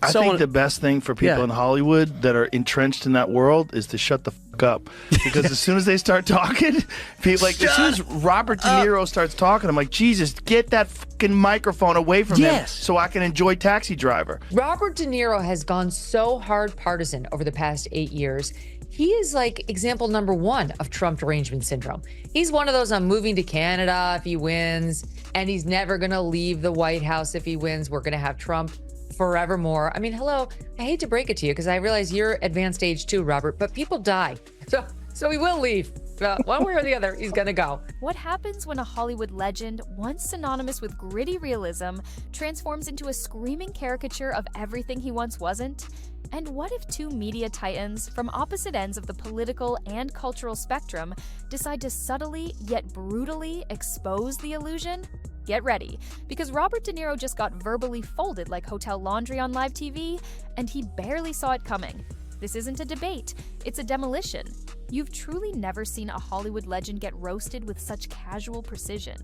I think the best thing for people in Hollywood that are entrenched in that world is to shut the fuck up. Because as soon as they start talking, people as soon as Robert De Niro starts talking, I'm like, Jesus, get that fucking microphone away from him so I can enjoy Taxi Driver. Robert De Niro has gone so hard partisan over the past 8 years. He is like example number one of Trump derangement syndrome. He's one of those, I'm moving to Canada if he wins, and he's never going to leave the White House if he wins. We're going to have Trump forevermore. I mean, hello, I hate to break it to you because I realize you're advanced age too, Robert, but people die. So he will leave. One way or the other, he's going to go. What happens when a Hollywood legend, once synonymous with gritty realism, transforms into a screaming caricature of everything he once wasn't? And what if two media titans from opposite ends of the political and cultural spectrum decide to subtly yet brutally expose the illusion? Get ready, because Robert De Niro just got verbally folded like hotel laundry on live TV, and he barely saw it coming. This isn't a debate, it's a demolition. You've truly never seen a Hollywood legend get roasted with such casual precision.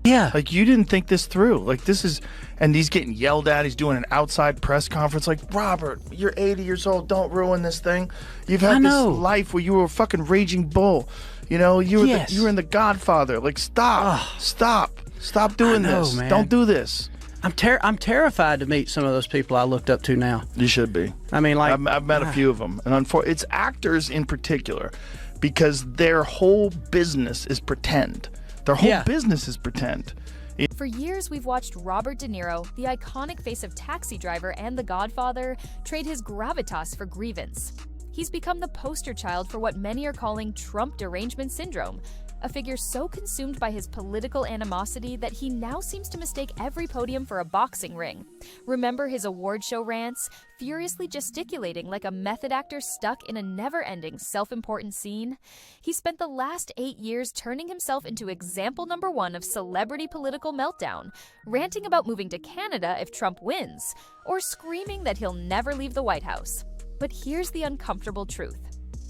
Yeah. Like, you didn't think this through. Like, this is, and he's getting yelled at. He's doing an outside press conference. Like, Robert, you're 80 years old. Don't ruin this thing. You've had this life where you were a fucking raging bull. You know, you were in The Godfather. Like, stop doing this. Man. Don't do this. I'm terrified to meet some of those people I looked up to now. You should be. I mean, like, I've met a few of them, and it's actors in particular, because their whole business is pretend. Their whole business is pretend. For years, we've watched Robert De Niro, the iconic face of Taxi Driver and The Godfather, trade his gravitas for grievance. He's become the poster child for what many are calling Trump derangement syndrome, a figure so consumed by his political animosity that he now seems to mistake every podium for a boxing ring. Remember his award show rants, furiously gesticulating like a method actor stuck in a never-ending self-important scene? He spent the last 8 years turning himself into example number one of celebrity political meltdown, ranting about moving to Canada if Trump wins, or screaming that he'll never leave the White House. But here's the uncomfortable truth.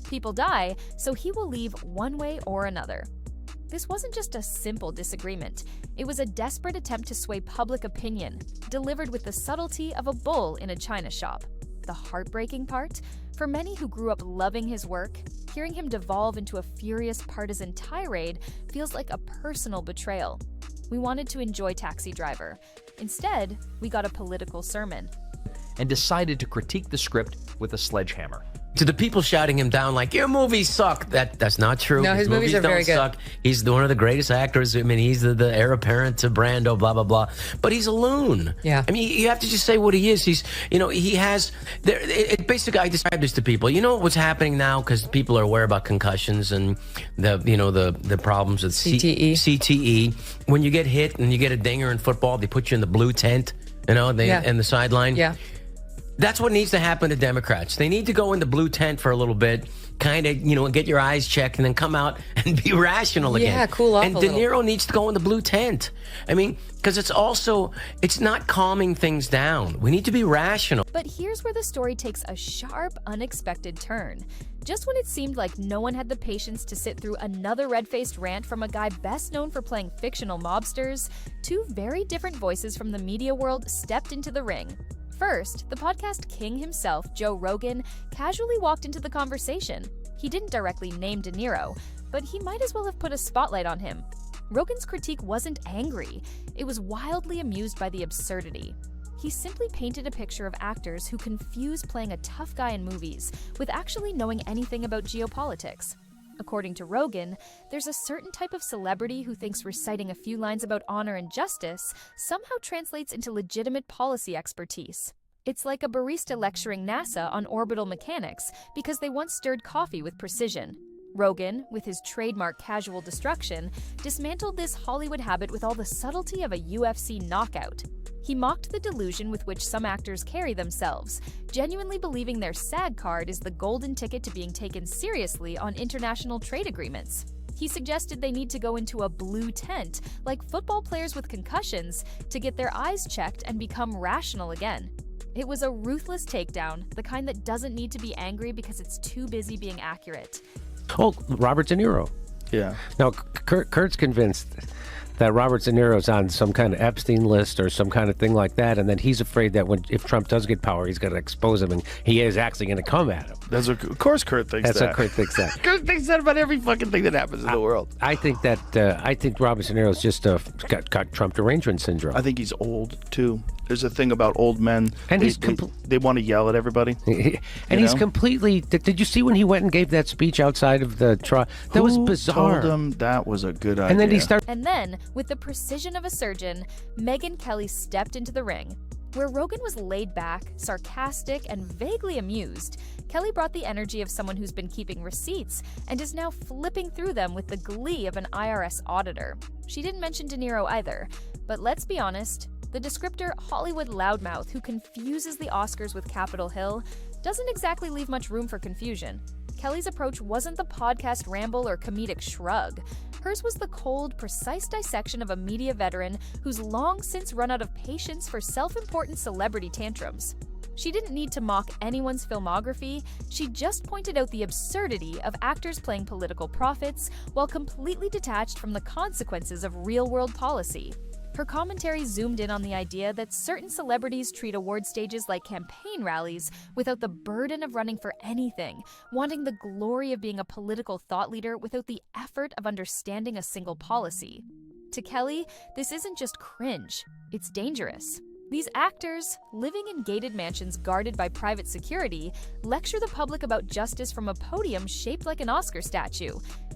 People die, so he will leave one way or another. This wasn't just a simple disagreement. It was a desperate attempt to sway public opinion, delivered with the subtlety of a bull in a china shop. The heartbreaking part? For many who grew up loving his work, hearing him devolve into a furious partisan tirade feels like a personal betrayal. We wanted to enjoy Taxi Driver. Instead, we got a political sermon. And decided to critique the script with a sledgehammer. To the people shouting him down like, your movies suck. That's not true. No, his movies are very good. Suck. He's one of the greatest actors. I mean, he's the heir apparent to Brando, blah, blah, blah. But he's a loon. Yeah. I mean, you have to just say what he is. He's, he has, basically, I describe this to people. You know what's happening now? Because people are aware about concussions and the problems with CTE. When you get hit and you get a dinger in football, they put you in the blue tent, and the sideline. Yeah. That's what needs to happen to Democrats. They need to go in the blue tent for a little bit, kind of, get your eyes checked, and then come out and be rational again. Yeah, cool off and a De little. Niro needs to go in the blue tent. I mean, because it's not calming things down. We need to be rational. But here's where the story takes a sharp, unexpected turn. Just when it seemed like no one had the patience to sit through another red-faced rant from a guy best known for playing fictional mobsters, two very different voices from the media world stepped into the ring. First, the podcast king himself, Joe Rogan, casually walked into the conversation. He didn't directly name De Niro, but he might as well have put a spotlight on him. Rogan's critique wasn't angry. It was wildly amused by the absurdity. He simply painted a picture of actors who confuse playing a tough guy in movies with actually knowing anything about geopolitics. According to Rogan, there's a certain type of celebrity who thinks reciting a few lines about honor and justice somehow translates into legitimate policy expertise. It's like a barista lecturing NASA on orbital mechanics because they once stirred coffee with precision. Rogan, with his trademark casual destruction, dismantled this Hollywood habit with all the subtlety of a UFC knockout. He mocked the delusion with which some actors carry themselves, genuinely believing their SAG card is the golden ticket to being taken seriously on international trade agreements. He suggested they need to go into a blue tent, like football players with concussions, to get their eyes checked and become rational again. It was a ruthless takedown, the kind that doesn't need to be angry because it's too busy being accurate. Oh, Robert De Niro. Yeah. No, Kurt's convinced that Robert De Niro's on some kind of Epstein list or some kind of thing like that, and then he's afraid that if Trump does get power, he's going to expose him, and he is actually going to come at him. Of course Kurt thinks That's that. what Kurt thinks that. Kurt thinks that about every fucking thing that happens in the world. I think Robert De Niro's just got Trump derangement syndrome. I think he's old, too. There's a thing about old men. And they want to yell at everybody. And he's completely... Did you see when he went and gave that speech outside of the trial? That was bizarre. Told him that was a good idea? And then he started... And then, with the precision of a surgeon, Megyn Kelly stepped into the ring. Where Rogan was laid back, sarcastic, and vaguely amused, Kelly brought the energy of someone who's been keeping receipts and is now flipping through them with the glee of an IRS auditor. She didn't mention De Niro either, but let's be honest, the descriptor Hollywood loudmouth who confuses the Oscars with Capitol Hill doesn't exactly leave much room for confusion. Kelly's approach wasn't the podcast ramble or comedic shrug. Hers was the cold, precise dissection of a media veteran who's long since run out of patience for self-important celebrity tantrums. She didn't need to mock anyone's filmography, she just pointed out the absurdity of actors playing political prophets while completely detached from the consequences of real-world policy. Her commentary zoomed in on the idea that certain celebrities treat award stages like campaign rallies without the burden of running for anything, wanting the glory of being a political thought leader without the effort of understanding a single policy. To Kelly, this isn't just cringe, it's dangerous. These actors, living in gated mansions guarded by private security, lecture the public about justice from a podium shaped like an Oscar statue,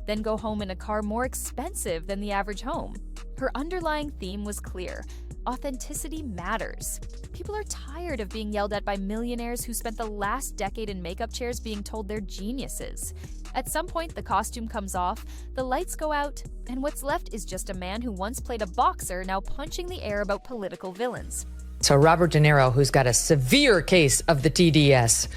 then go home in a car more expensive than the average home. Her underlying theme was clear. Authenticity matters. People are tired of being yelled at by millionaires who spent the last decade in makeup chairs being told they're geniuses. At some point, the costume comes off, the lights go out, and what's left is just a man who once played a boxer now punching the air about political villains. So Robert De Niro, who's got a severe case of the TDS,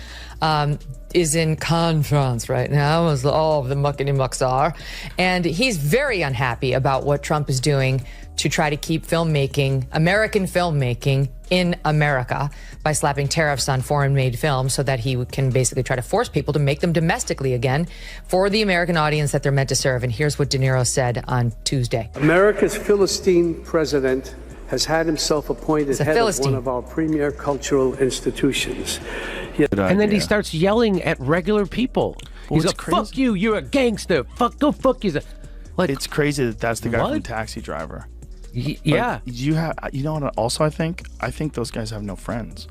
is in conference right now, as all of the muckety-mucks are. And he's very unhappy about what Trump is doing to try to keep filmmaking, American filmmaking, in America by slapping tariffs on foreign-made films so that he can basically try to force people to make them domestically again for the American audience that they're meant to serve. And here's what De Niro said on Tuesday. America's Philistine president has had himself appointed head of one of our premier cultural institutions. And then he starts yelling at regular people. He's like, fuck you, you're a gangster. Go fuck you. Like, it's crazy that that's the guy from Taxi Driver. Yeah. You know what also I think those guys have no friends.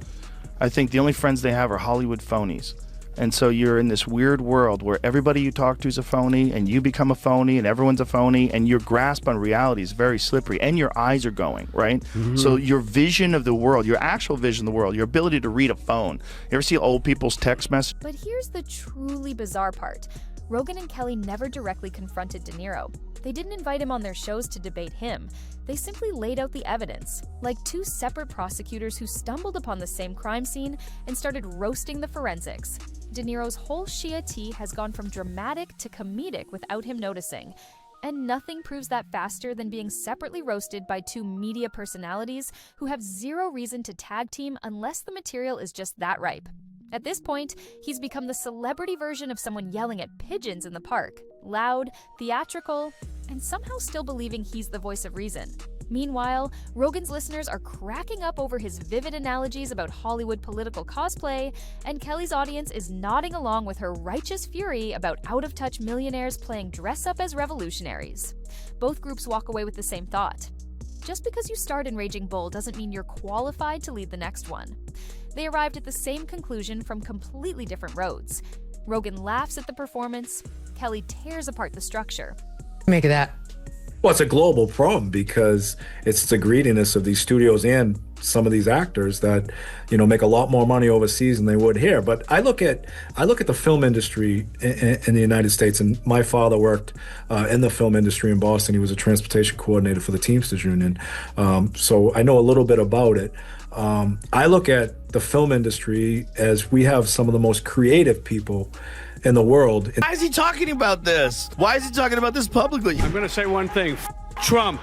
I think the only friends they have are Hollywood phonies. And so you're in this weird world where everybody you talk to is a phony and you become a phony and everyone's a phony and your grasp on reality is very slippery and your eyes are going, right? Mm-hmm. So your vision of the world, your actual vision of the world, your ability to read a phone. You ever see old people's text messages? But here's the truly bizarre part. Rogan and Kelly never directly confronted De Niro. They didn't invite him on their shows to debate him. They simply laid out the evidence, like two separate prosecutors who stumbled upon the same crime scene and started roasting the forensics. De Niro's whole Shia tea has gone from dramatic to comedic without him noticing. And nothing proves that faster than being separately roasted by two media personalities who have zero reason to tag team unless the material is just that ripe. At this point, he's become the celebrity version of someone yelling at pigeons in the park. Loud, theatrical, and somehow still believing he's the voice of reason. Meanwhile, Rogan's listeners are cracking up over his vivid analogies about Hollywood political cosplay, and Kelly's audience is nodding along with her righteous fury about out-of-touch millionaires playing dress-up as revolutionaries. Both groups walk away with the same thought. Just because you start in Raging Bull doesn't mean you're qualified to lead the next one. They arrived at the same conclusion from completely different roads. Rogan laughs at the performance, Kelly tears apart the structure. Make of that. Well, it's a global problem because it's the greediness of these studios and some of these actors that, make a lot more money overseas than they would here. But I look at the film industry in the United States, and my father worked in the film industry in Boston. He was a transportation coordinator for the Teamsters Union. So I know a little bit about it. I look at the film industry as we have some of the most creative people in the world. Why is he talking about this? Why is he talking about this publicly? I'm going to say one thing. Trump.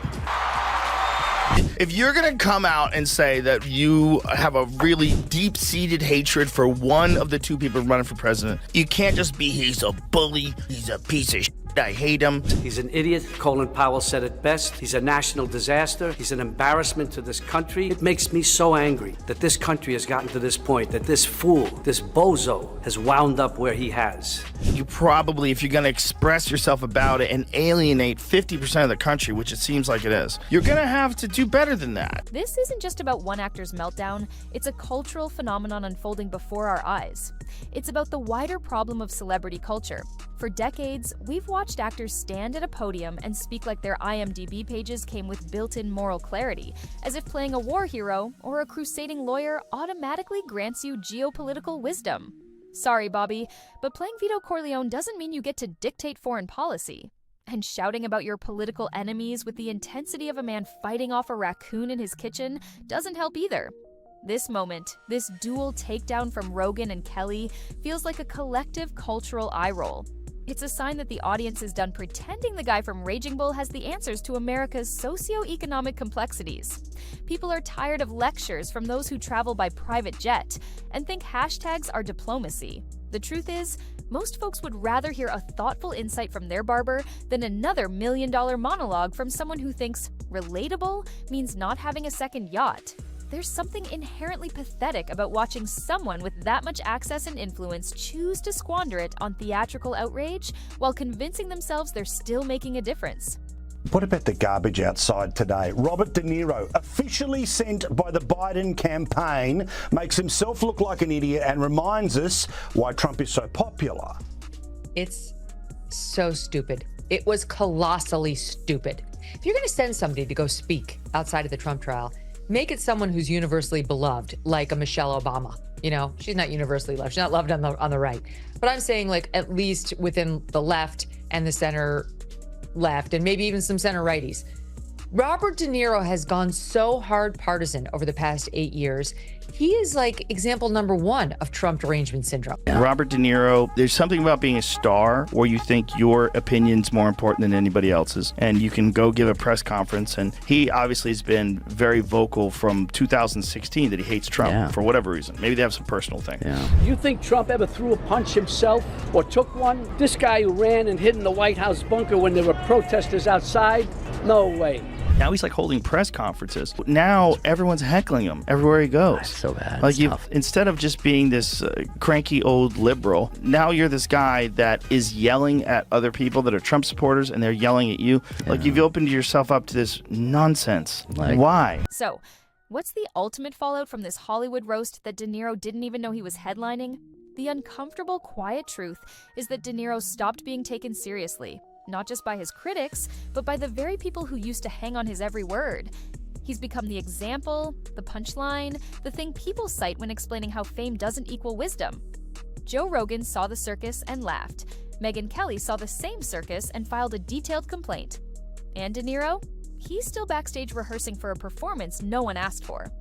If you're going to come out and say that you have a really deep-seated hatred for one of the two people running for president, you can't just be, he's a bully, he's a piece of shit. I hate him. He's an idiot. Colin Powell said it best. He's a national disaster. He's an embarrassment to this country. It makes me so angry that this country has gotten to this point, that this fool, this bozo, has wound up where he has. You probably, if you're going to express yourself about it and alienate 50% of the country, which it seems like it is, you're going to have to do better than that. This isn't just about one actor's meltdown. It's a cultural phenomenon unfolding before our eyes. It's about the wider problem of celebrity culture. For decades, we've watched actors stand at a podium and speak like their IMDb pages came with built-in moral clarity, as if playing a war hero or a crusading lawyer automatically grants you geopolitical wisdom. Sorry, Bobby, but playing Vito Corleone doesn't mean you get to dictate foreign policy. And shouting about your political enemies with the intensity of a man fighting off a raccoon in his kitchen doesn't help either. This moment, this dual takedown from Rogan and Kelly, feels like a collective cultural eye roll. It's a sign that the audience is done pretending the guy from Raging Bull has the answers to America's socioeconomic complexities. People are tired of lectures from those who travel by private jet and think hashtags are diplomacy. The truth is, most folks would rather hear a thoughtful insight from their barber than another $1 million monologue from someone who thinks relatable means not having a second yacht. There's something inherently pathetic about watching someone with that much access and influence choose to squander it on theatrical outrage while convincing themselves they're still making a difference. What about the garbage outside today? Robert De Niro, officially sent by the Biden campaign, makes himself look like an idiot and reminds us why Trump is so popular. It's so stupid. It was colossally stupid. If you're going to send somebody to go speak outside of the Trump trial, make it someone who's universally beloved, like a Michelle Obama. You know, she's not universally loved. She's not loved on the right. But I'm saying, like, at least within the left and the center left, and maybe even some center righties. Robert De Niro has gone so hard partisan over the past 8 years. He is like example number one of Trump derangement syndrome. Robert De Niro, there's something about being a star where you think your opinion's more important than anybody else's, and you can go give a press conference. And he obviously has been very vocal from 2016 that he hates Trump for whatever reason. Maybe they have some personal thing. You think Trump ever threw a punch himself or took one? This guy who ran and hid in the White House bunker when there were protesters outside? No way. Now he's like holding press conferences. Now everyone's heckling him everywhere he goes. That's so bad. Like instead of just being this cranky old liberal, now you're this guy that is yelling at other people that are Trump supporters, and they're yelling at you. Like you've opened yourself up to this nonsense. Like, why? So, what's the ultimate fallout from this Hollywood roast that De Niro didn't even know he was headlining? The uncomfortable, quiet truth is that De Niro stopped being taken seriously. Not just by his critics, but by the very people who used to hang on his every word. He's become the example, the punchline, the thing people cite when explaining how fame doesn't equal wisdom. Joe Rogan saw the circus and laughed. Megyn Kelly saw the same circus and filed a detailed complaint. And De Niro? He's still backstage rehearsing for a performance no one asked for.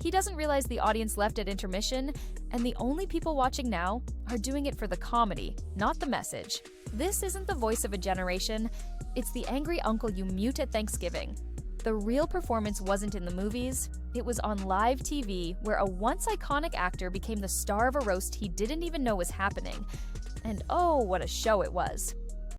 He doesn't realize the audience left at intermission, and the only people watching now are doing it for the comedy, not the message. This isn't the voice of a generation, it's the angry uncle you mute at Thanksgiving. The real performance wasn't in the movies, it was on live TV where a once iconic actor became the star of a roast he didn't even know was happening. And oh, what a show it was.